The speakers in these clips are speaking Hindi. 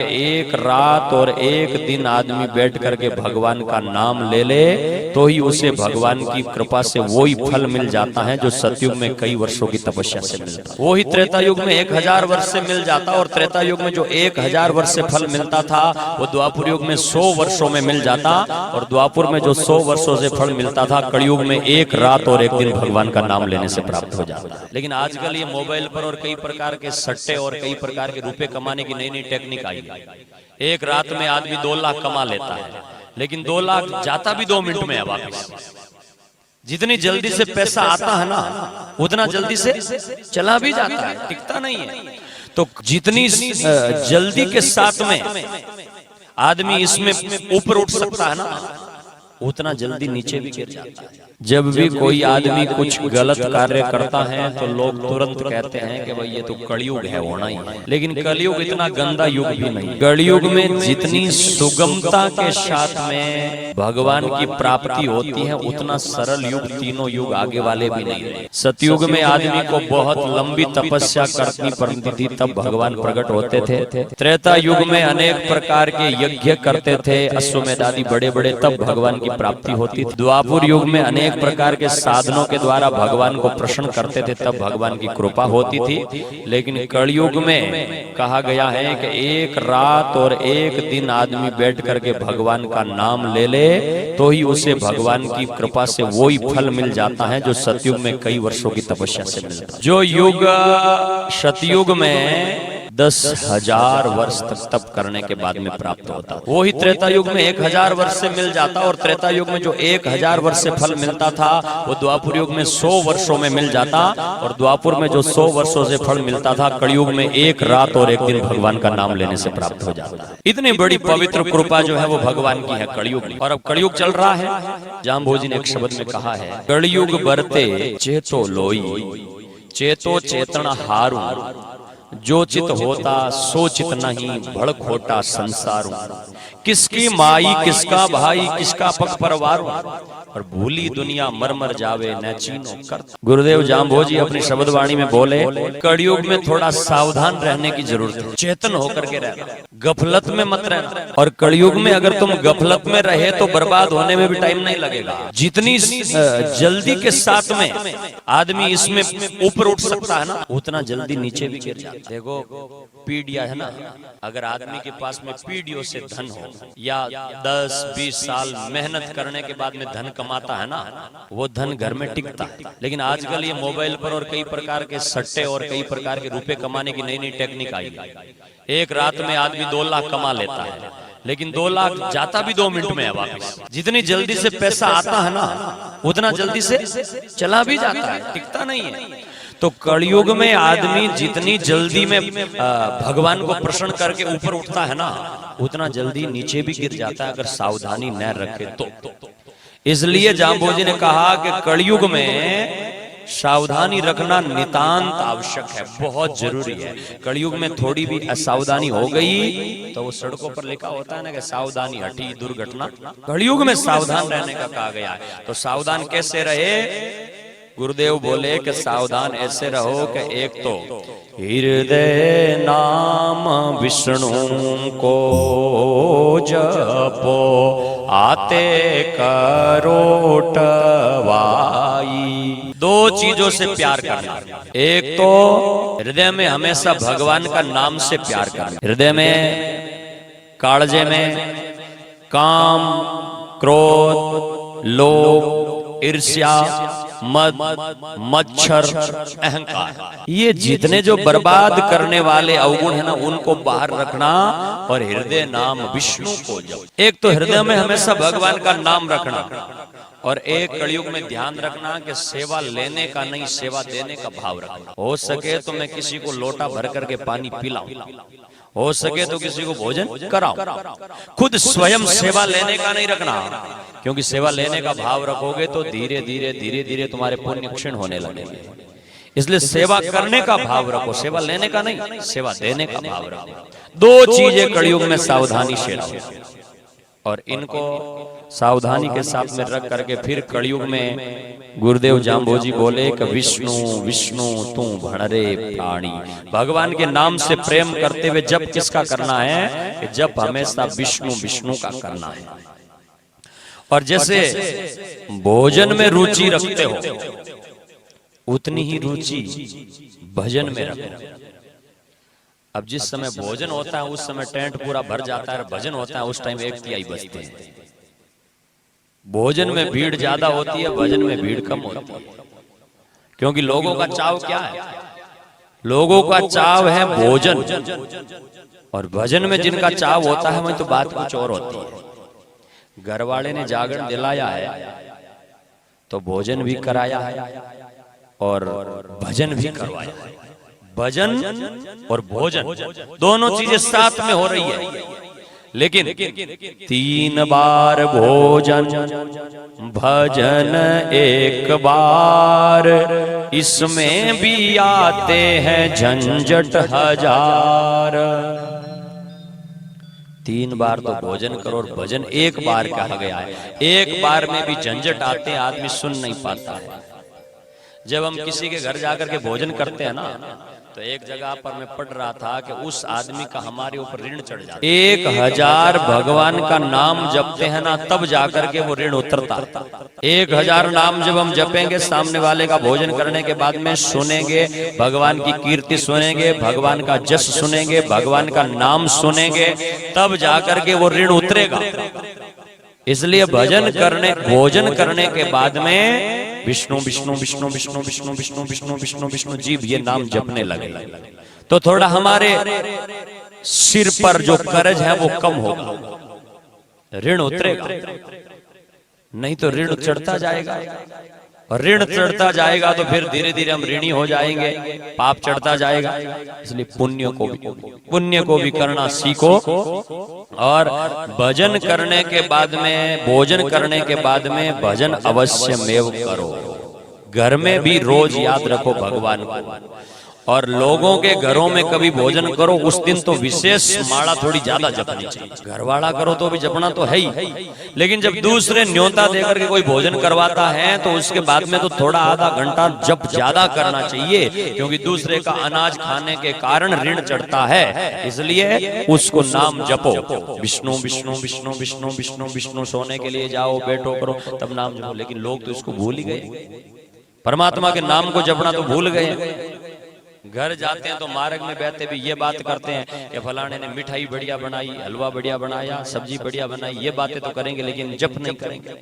एक रात और एक दिन आदमी बैठ करके भगवान का नाम ले ले तो ही उसे भगवान की कृपा से वही फल मिल जाता है जो सतयुग में कई वर्षों की तपस्या से मिलता है। वही त्रेता युग में 1000 वर्ष से मिल जाता, और त्रेता युग में जो 1000 वर्ष से फल मिलता था वो द्वापुर युग में 100 वर्षों में मिल जाता, और द्वापुर में जो 100 वर्षों से फल मिलता था कलयुग में एक रात और एक दिन भगवान का नाम लेने से प्राप्त हो जाता। लेकिन आजकल ये मोबाइल पर और कई प्रकार के सट्टे और कई प्रकार के रुपए कमाने की नई नई टेक्निक आई। एक रात में आदमी 2 लाख कमा लेता है, लेकिन 2 लाख जाता भी 2 मिनट में है वापस। जितनी जल्दी से पैसा आता है ना उतना जल्दी से चला भी जाता है, टिकता नहीं है। तो जितनी जल्दी के साथ में आदमी इसमें ऊपर उठ सकता है ना उतना जल्दी नीचे भी गिर जाता है। जब भी कोई आदमी कुछ गलत कार्य करता है तो लोग तुरंत कहते हैं कि भाई ये तो कलयुग है, होना ही है। लेकिन कलयुग इतना गंदा युग भी नहीं। कलयुग में जितनी सुगमता के साथ में भगवान की प्राप्ति होती है उतना सरल युग तीनों युग आगे वाले भी नहीं। सतयुग में आदमी को बहुत लंबी तपस्या करनी पड़ती थी तब भगवान प्रकट होते थे। त्रेता युग में अनेक प्रकार के यज्ञ करते थे, अश्वमेध आदि बड़े बड़े, तब भगवान की प्राप्ति होती थी। द्वापुर युग में अनेक प्रकार के साधनों के द्वारा भगवान को प्रसन्न करते थे तब भगवान की कृपा होती थी। लेकिन कलयुग में कहा गया है कि एक रात और एक दिन आदमी बैठ करके भगवान का नाम ले ले तो ही उसे भगवान की कृपा से वही फल मिल जाता है जो सतयुग में कई वर्षों की तपस्या से मिलता है। जो युग सतयुग में 10,000 वर्ष तक तप करने के बाद में प्राप्त होता है, वही त्रेता युग में 1000 वर्ष से मिल जाता, और त्रेता युग में जो 1000 वर्ष से फल मिलता था वो द्वापुर युग में 100 वर्षों में मिल जाता, और द्वापुर में जो 100 वर्षों से फल मिलता था कलयुग में एक रात और एक दिन भगवान का नाम लेने से प्राप्त हो जाता है। इतनी बड़ी पवित्र कृपा जो है वो भगवान की है कलयुग में। और अब कलयुग चल रहा है। जाम्बोजी ने एक शब्द में कहा है, कलयुग बरते चेतो लोई, चेतो चेतन हारू, जो चित होता सो चित नहीं, भड़ खोटा संसारू, किसकी माई किसका भाई किसका पग परवारू, और भूली दुनिया मर मर जावे न चीनो कर। गुरुदेव जाम्बोजी अपनी शब्दवाणी में बोले कलयुग में थोड़ा सावधान रहने की जरूरत है, चेतन होकर के रहना, गफलत में मत रहना। और कलयुग में अगर तुम गफलत में रहे तो बर्बाद होने में भी टाइम नहीं लगेगा। जितनी जल्दी के साथ में आदमी इसमें ऊपर उठ सकता है ना उतना जल्दी नीचे भी गिर जाता है। देखो पीढ़ियां है ना, अगर आदमी के पास में पीढ़ियों से धन हो या 10-20 साल मेहनत करने के बाद में धन कमाता है ना वो धन घर में टिकता है। लेकिन आजकल ये मोबाइल पर और कई प्रकार के सट्टे और कई प्रकार के रुपए कमाने की नई नई टेक्निक आई। एक रात में आदमी 2 लाख कमा लेता है, लेकिन 2 लाख जाता भी 2 मिनट में है वापस। जितनी जल्दी से पैसा आता है ना उतना जल्दी से चला भी जाता है, टिकता नहीं है। तो कलयुग में आदमी जितनी जल्दी में भगवान को प्रसन्न करके ऊपर उठता है ना उतना जल्दी नीचे भी गिर जाता है अगर सावधानी न रखे तो। इसलिए जाम्बोजी ने कहा कि कलयुग में सावधानी रखना नितांत आवश्यक है, बहुत जरूरी है। कलयुग में थोड़ी भी असावधानी हो गई तो वो सड़कों पर लिखा होता है ना कि सावधानी हटी दुर्घटना। कलयुग में सावधान रहने का कहा गया है। तो सावधान कैसे रहे? गुरुदेव बोले कि सावधान ऐसे रहो कि एक तो हृदय नाम विष्णु को जपो, आते करोटवाई। 2 चीजों से प्यार करना। एक तो हृदय में हमेशा भगवान का नाम से प्यार करना। हृदय में कालजे में काम, क्रोध, लोभ, ईर्ष्या, मद, मच्छर, अहंकार, ये जितने जो बर्बाद करने वाले अवगुण है ना उनको बाहर रखना, और हृदय नाम विष्णु को जप। एक तो हृदय में हमेशा भगवान का नाम रखना, और एक कलयुग में ध्यान रखना कि सेवा लेने का नहीं सेवा देने का भाव रखना। हो सके तो मैं किसी को लोटा भर करके पानी पिलाऊं, हो सके तो किसी को भोजन कराऊं। खुद स्वयं सेवा लेने का नहीं रखना, क्योंकि सेवा लेने का भाव रखोगे तो धीरे धीरे तुम्हारे पुण्य क्षीण होने लगेंगे। इसलिए सेवा करने का भाव रखो, सेवा लेने का नहीं सेवा देने का भाव रखो। 2 चीजें कलयुग में सावधानी से रखो। और इनको सावधानी के साथ में रख करके फिर कलयुग में गुरुदेव जाम्बोजी बोले कि विष्णु विष्णु तू भणरे प्राणी। भगवान के नाम से प्रेम करते हुए जप किसका करना है? कि जप हमेशा विष्णु विष्णु का करना है। और जैसे भोजन में रुचि रखते हो उतनी ही रुचि भजन में रखो। अब जिस समय भोजन होता है उस समय टेंट पूरा भर जाता है, भजन होता है उस टाइम 1/3 बजते हैं। भोजन में भीड़ ज्यादा होती है, भजन में भीड़ कम होती है। क्योंकि लोगों का चाव क्या है? लोगों का चाव है भोजन, और भजन में जिनका चाव होता है वही तो बात कुछ और होती है। घर वाले ने जागरण दिलाया है तो भोजन भी कराया है और भजन भी करवाया है। भजन और भोजन दोनों चीजें साथ में हो रही है। लेकिन 3 बार भोजन भजन 1 बार, इसमें भी आते हैं झंझट 1000। 3 बार तो भोजन करो और भजन 1 बार कहा गया है। 1 बार में भी झंझट आते, आदमी सुन नहीं पाता है। जब हम किसी के घर जाकर के भोजन करते हैं ना, तो एक जगह पर मैं पढ़ रहा था कि उस आदमी का हमारे ऊपर ऋण चढ़ जाता है। 1000 भगवान का नाम जपते हैं ना, तब जाकर के वो ऋण उतरता। 1000 नाम जब हम जपेंगे, सामने वाले का भोजन करने के बाद में सुनेंगे, भगवान की कीर्ति सुनेंगे, भगवान का जस सुनेंगे, भगवान का नाम सुनेंगे, तब जाकर के वो ऋण उतरेगा। इसलिए भजन करने, भोजन करने के बाद में विष्णु विष्णु विष्णु विष्णु विष्णु विष्णु विष्णु विष्णु विष्णु जीव ये नाम जपने लगे तो थोड़ा हमारे सिर पर जो कर्ज है वो कम होगा, ऋण उतरेगा। नहीं तो ऋण चढ़ता जाएगा, और ऋण चढ़ता जाएगा तो फिर धीरे धीरे हम ऋणी हो जाएंगे, पाप चढ़ता जाएगा। इसलिए पुण्य को भी करना सीखो। और भजन करने के बाद में, भोजन करने के बाद में भजन अवश्य मेव करो। घर में भी रोज याद रखो भगवान को। और लोगों के घरों में कभी भोजन करो, उस दिन तो विशेष माला थोड़ी ज्यादा जपनी चाहिए। घर वाला करो तो भी जपना तो है ही, लेकिन जब दूसरे न्योता देकर के कोई भोजन करवाता है तो उसके बाद में तो थोड़ा आधा घंटा जप ज्यादा करना चाहिए, क्योंकि दूसरे का अनाज खाने के कारण ऋण चढ़ता है। इसलिए उसको नाम जपो, विष्णु विष्णु विष्णु विष्णु विष्णु विष्णु। सोने के लिए जाओ, बैठो, करो, तब नाम जपो। लेकिन लोग तो इसको भूल ही गए, परमात्मा के नाम को जपना तो भूल गए। घर जाते हैं तो मार्ग में बैठते भी ये बात करते हैं कि फलाने ने मिठाई बढ़िया बनाई, हलवा बढ़िया बनाया, सब्जी बढ़िया बनाई, ये बातें तो करेंगे लेकिन जप नहीं करेंगे।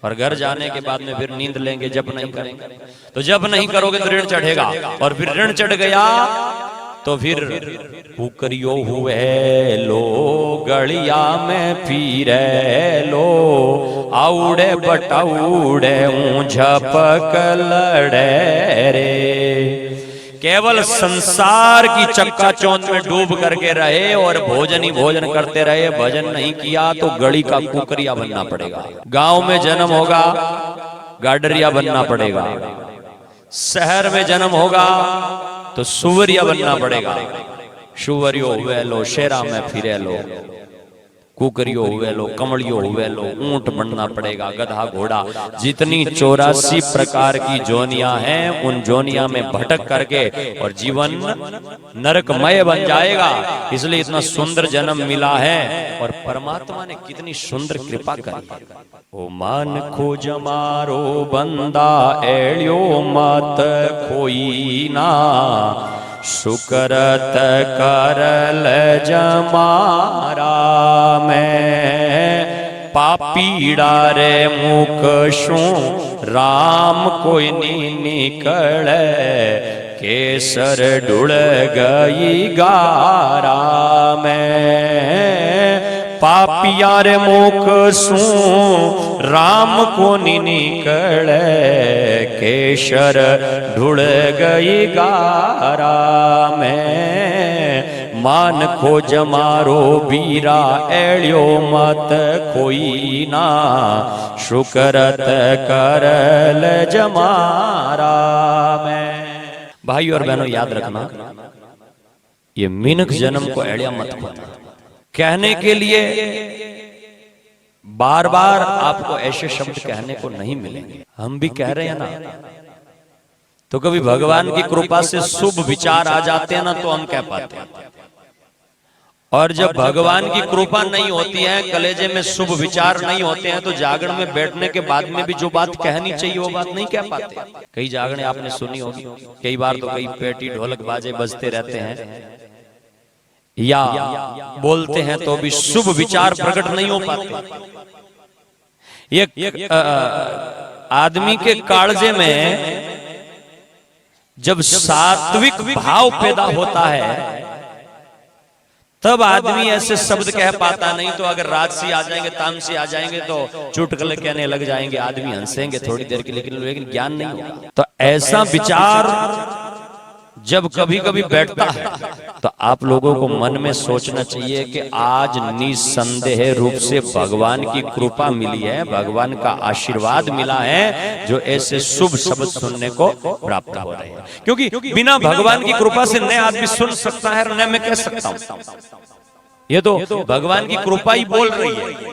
और घर जाने के बाद में फिर नींद लेंगे, जप नहीं करेंगे। तो जप नहीं करोगे तो ऋण चढ़ेगा, और फिर ऋण चढ़ गया तो फिर पुकरियो हुए लो गलिया में फिरे लो, आउड़े बटाउड़े झपक लड़े रे। केवल संसार की चक्काचौंध में डूब करके रहे और भोजन ही भोजन करते रहे, भजन नहीं किया तो गली का कुकरिया बनना पड़ेगा। गांव में जन्म होगा, गाडरिया बनना पड़ेगा। शहर में जन्म होगा तो सुवरिया बनना पड़ेगा। सुवरियो हुए लो, शेरा में फिरे लो, कुकरियो हुए लो, कमड़ियो हुए लो, ऊंट बनना पड़ेगा, गधा, घोड़ा। जितनी 84 प्रकार की जोनियां हैं, उन जोनिया में भटक करके और जीवन नरकमय बन जाएगा। इसलिए इतना सुंदर जन्म मिला है, और परमात्मा ने कितनी सुंदर कृपा करी। ओ मान खोज मारो बंदा एड़ियो मत खोई ना, शुक्रत करल जमारा में, पापीड़ा रे मुख शू राम कोई नी निकले, केसर ढुल गई गारा में। पापिया रे मुख सू राम को नी निकले, केसर ढुल गई गारा में। मान खोज मारो बीरा एड़ियो मत खोई ना, शुक्रत करल जमारा में। भाई और बहनों याद रखना, ये मिनख जन्म को एड़िया मत खोना। कहने के लिए बार बार आपको ऐसे शब्द कहने को नहीं मिलेंगे, हम भी कह रहे हैं ना। तो कभी भगवान की कृपा से शुभ विचार आ जाते हैं ना, तो हम कह पाते हैं। और जब भगवान की कृपा नहीं होती है, कलेजे में शुभ विचार नहीं होते हैं, तो जागरण में बैठने के बाद में भी जो बात कहनी चाहिए वो बात नहीं कह पाते। कई जागरण आपने सुनी होगी, कई बार तो कई पेटी ढोलक बाजे बजते रहते हैं या बोलते हैं तो भी शुभ विचार प्रकट नहीं हो पाते। एक आदमी के कालजे में जब सात्विक भाव पैदा होता है तब आदमी ऐसे शब्द कह पाता, नहीं तो अगर राजसी आ जाएंगे, तामसी आ जाएंगे तो चुटकुले कहने लग जाएंगे, आदमी हंसेंगे थोड़ी देर के, लेकिन ज्ञान नहीं होगा। तो ऐसा विचार जब कभी कभी बैठता है तो आप लोगों को मन में सोचना चाहिए कि आज निसंदेह रूप से भगवान की कृपा मिली है, भगवान का आशीर्वाद मिला है, जो ऐसे शुभ शब्द सुनने को प्राप्त हो रहे हैं। क्योंकि बिना भगवान की कृपा से न आदमी सुन सकता है और न मैं कह सकता हूं। ये तो भगवान की कृपा ही बोल रही है।